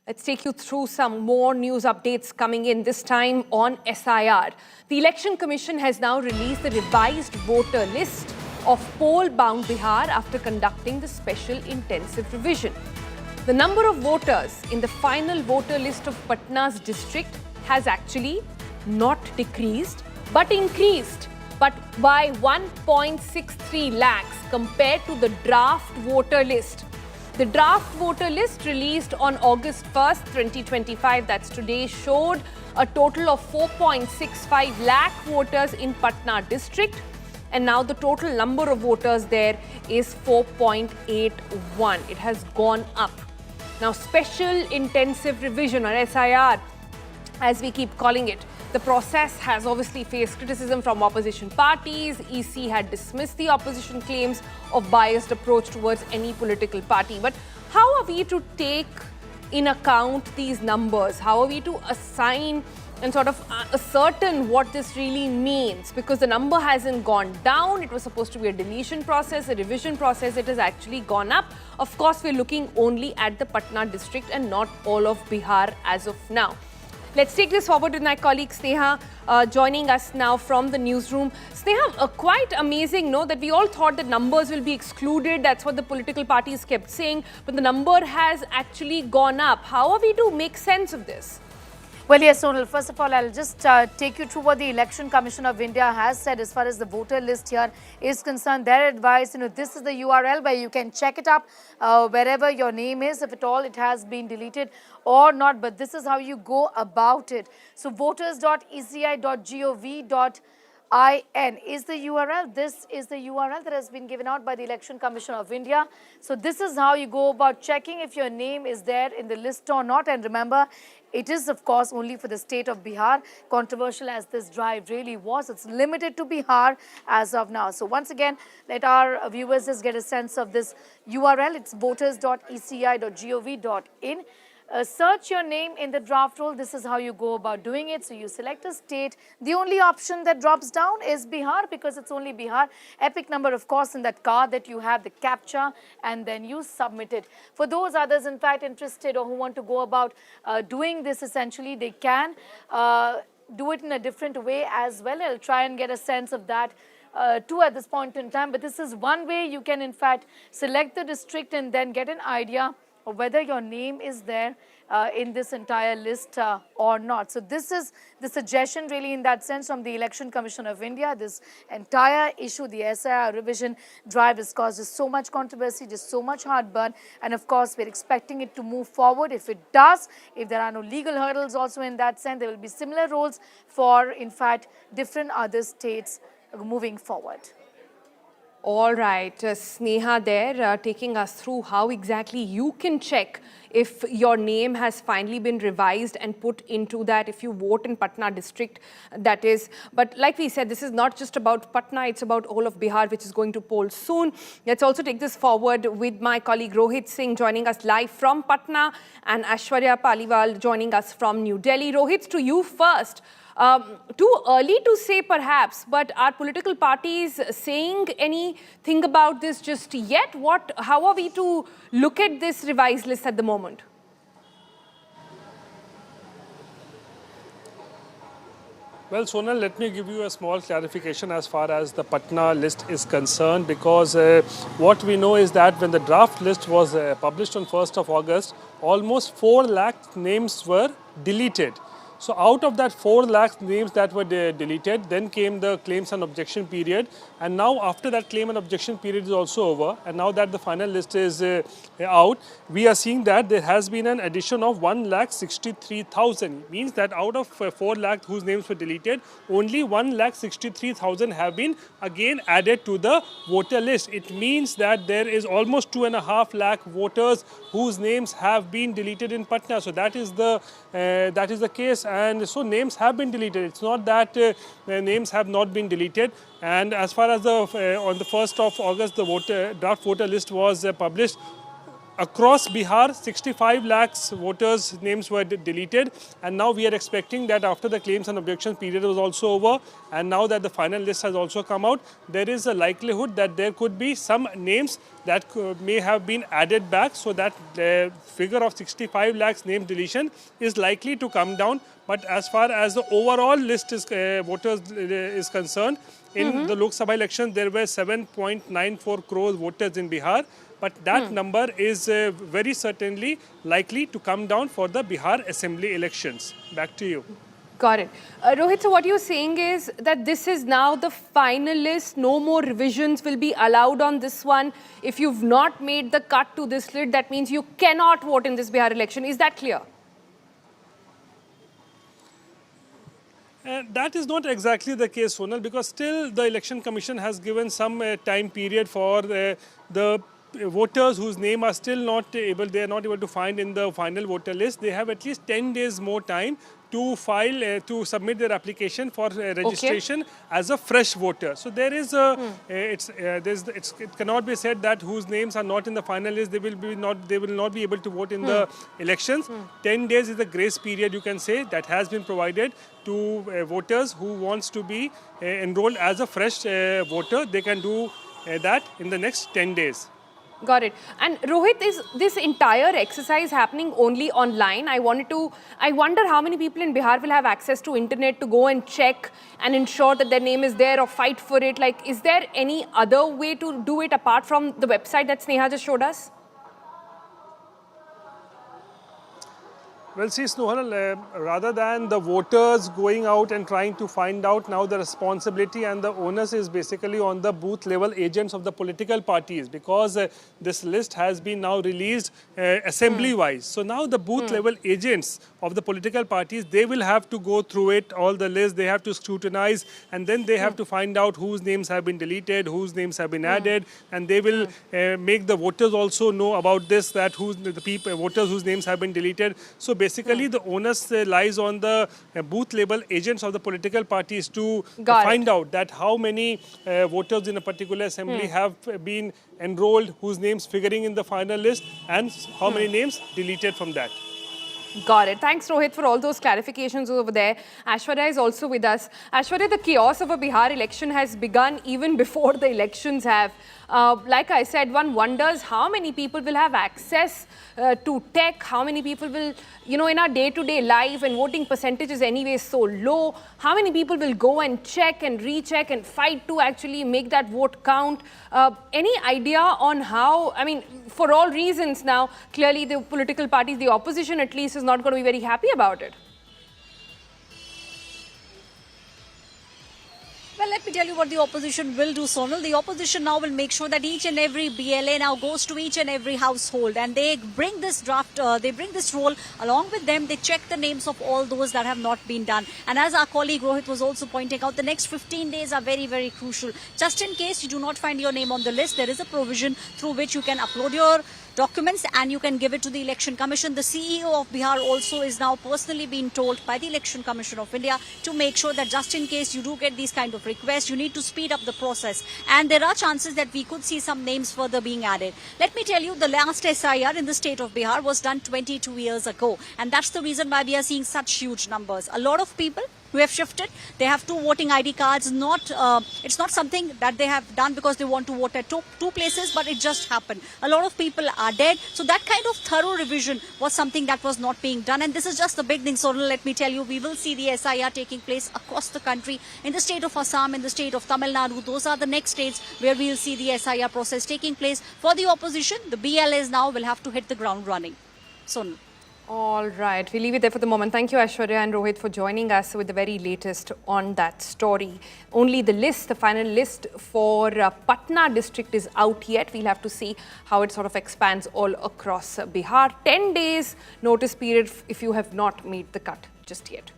Let's take you through some more news updates coming in, this time on SIR. The Election Commission has now released the revised voter list of poll-bound Bihar after conducting the special intensive revision. The number of voters in the final voter list of Patna's district has actually not decreased, but increased, but by 1.63 lakhs compared to the draft voter list. The draft voter list released on August 1st, 2025, that's today, showed a total of 4.65 lakh voters in Patna district. And now the total number of voters there is 4.81. It has gone up. Now, special intensive revision, or SIR, as we keep calling it, the process has obviously faced criticism from opposition parties. EC had dismissed the opposition claims of biased approach towards any political party. But how are we to take in account these numbers? How are we to assign and sort of ascertain what this really means? Because the number hasn't gone down. It was supposed to be a deletion process, a revision process. It has actually gone up. Of course, we're looking only at the Patna district and not all of Bihar as of now. Let's take this forward with my colleague Sneha joining us now from the newsroom. Sneha, quite amazing, no? That we all thought that numbers will be excluded. That's what the political parties kept saying. But the number has actually gone up. How are we to make sense of this? Well, yes, Sonal. First of all, I'll just take you through what the Election Commission of India has said as far as the voter list here is concerned. Their advice, this is the URL where you can check it up wherever your name is, if at all it has been deleted or not. But this is how you go about it. So, voters.eci.gov.in is the URL. This is the URL that has been given out by the Election Commission of India. So, this is how you go about checking if your name is there in the list or not. And remember, it is, of course, only for the state of Bihar, controversial as this drive really was. It's limited to Bihar as of now. So once again, let our viewers just get a sense of this URL. It's voters.eci.gov.in. Search your name in the draft roll. This is how you go about doing it. So you select a state. The only option that drops down is Bihar because it's only Bihar. Epic number, of course, in that card that you have, the captcha, and then you submit it. For those others, in fact, interested or who want to go about doing this, essentially, they can do it in a different way as well. I'll try and get a sense of that too at this point in time. But this is one way you can, in fact, select the district and then get an idea of whether your name is there in this entire list or not. So this is the suggestion really in that sense from the Election Commission of India. This entire issue, the SIR revision drive, has caused just so much controversy, just so much heartburn. And of course, we're expecting it to move forward. If it does, if there are no legal hurdles also in that sense, there will be similar rules for, in fact, different other states moving forward. All right, Sneha there taking us through how exactly you can check if your name has finally been revised and put into that if you vote in Patna district, that is. But like we said, this is not just about Patna, it's about all of Bihar, which is going to poll soon. Let's also take this forward with my colleague Rohit Singh joining us live from Patna and Aishwarya Paliwal joining us from New Delhi. Rohit, to you first. Too early to say perhaps, but are political parties saying anything about this just yet? How are we to look at this revised list at the moment? Well, Sonal, let me give you a small clarification as far as the Patna list is concerned, because what we know is that when the draft list was published on 1st of August, almost 4 lakh names were deleted. So out of that 4 lakh names that were deleted, then came the claims and objection period. And now after that claim and objection period is also over, and now that the final list is out, we are seeing that there has been an addition of 1,63,000. It means that out of 4 lakh whose names were deleted, only 1,63,000 have been again added to the voter list. It means that there is almost 2.5 lakh voters whose names have been deleted in Patna. So that is the case. And so names have been deleted. It's not that names have not been deleted. And as far as on the 1st of August, the draft voter list was published, across Bihar, 65 lakhs voters' names were deleted, and now we are expecting that after the claims and objections period was also over, and now that the final list has also come out, there is a likelihood that there could be some names that may have been added back, so that the figure of 65 lakhs name deletion is likely to come down. But as far as the overall list is voters is concerned, in the Lok Sabha election there were 7.94 crores voters in Bihar. But that number is very certainly likely to come down for the Bihar Assembly elections. Back to you. Got it. Rohit, so what you're saying is that this is now the final list. No more revisions will be allowed on this one. If you've not made the cut to this list, that means you cannot vote in this Bihar election. Is that clear? That is not exactly the case, Sonal, because still the Election Commission has given some time period for the voters whose name are still not able, they are not able to find in the final voter list. They have at least 10 days more time to file, to submit their application for registration as a fresh voter. So there is a, it cannot be said that whose names are not in the final list, they will not be able to vote in the elections. 10 days is the grace period, you can say, that has been provided to voters who wants to be enrolled as a fresh voter. They can do that in the next 10 days. Got it. And Rohit, is this entire exercise happening only online? I wonder how many people in Bihar will have access to internet to go and check and ensure that their name is there or fight for it. Like, is there any other way to do it apart from the website that Sneha just showed us? Well, see, Snohal, rather than the voters going out and trying to find out, now the responsibility and the onus is basically on the booth level agents of the political parties, because this list has been now released assembly-wise. So now the booth level agents of the political parties, they will have to go through it, all the lists, they have to scrutinize, and then they have to find out whose names have been deleted, whose names have been added, and they will make the voters also know about this, that voters whose names have been deleted. So basically, the onus lies on the booth level agents of the political parties to find out that how many voters in a particular assembly have been enrolled, whose names figuring in the final list, and how many names deleted from that. Got it. Thanks, Rohit, for all those clarifications over there. Aishwarya is also with us. Aishwarya, the chaos of a Bihar election has begun even before the elections have. Like I said, one wonders how many people will have access to tech, how many people will, in our day-to-day life, and voting percentage is anyway so low, how many people will go and check and recheck and fight to actually make that vote count? Any idea on how, for all reasons now, clearly the political parties, the opposition at least, is not going to be very happy about it. Well, let me tell you what the opposition will do, Sonal. The opposition now will make sure that each and every BLA now goes to each and every household, and they bring this draft, they bring this roll along with them. They check the names of all those that have not been done. And as our colleague Rohit was also pointing out, the next 15 days are very, very crucial. Just in case you do not find your name on the list, there is a provision through which you can upload your documents and you can give it to the Election Commission. The CEO of Bihar also is now personally being told by the Election Commission of India to make sure that just in case you do get these kind of requests, you need to speed up the process. And there are chances that we could see some names further being added. Let me tell you, the last SIR in the state of Bihar was done 22 years ago. And that's the reason why we are seeing such huge numbers. A lot of people who have shifted, they have 2 voting ID cards. It's not something that they have done because they want to vote at two places, but it just happened. A lot of people are dead. So that kind of thorough revision was something that was not being done. And this is just the big thing. So let me tell you, we will see the SIR taking place across the country, in the state of Assam, in the state of Tamil Nadu. Those are the next states where we will see the SIR process taking place. For the opposition, the BLAs now will have to hit the ground running. Sonal. All right, we'll leave it there for the moment. Thank you, Aishwarya and Rohit, for joining us with the very latest on that story. Only the final list for Patna district is out yet. We'll have to see how it sort of expands all across Bihar. 10 days notice period if you have not made the cut just yet.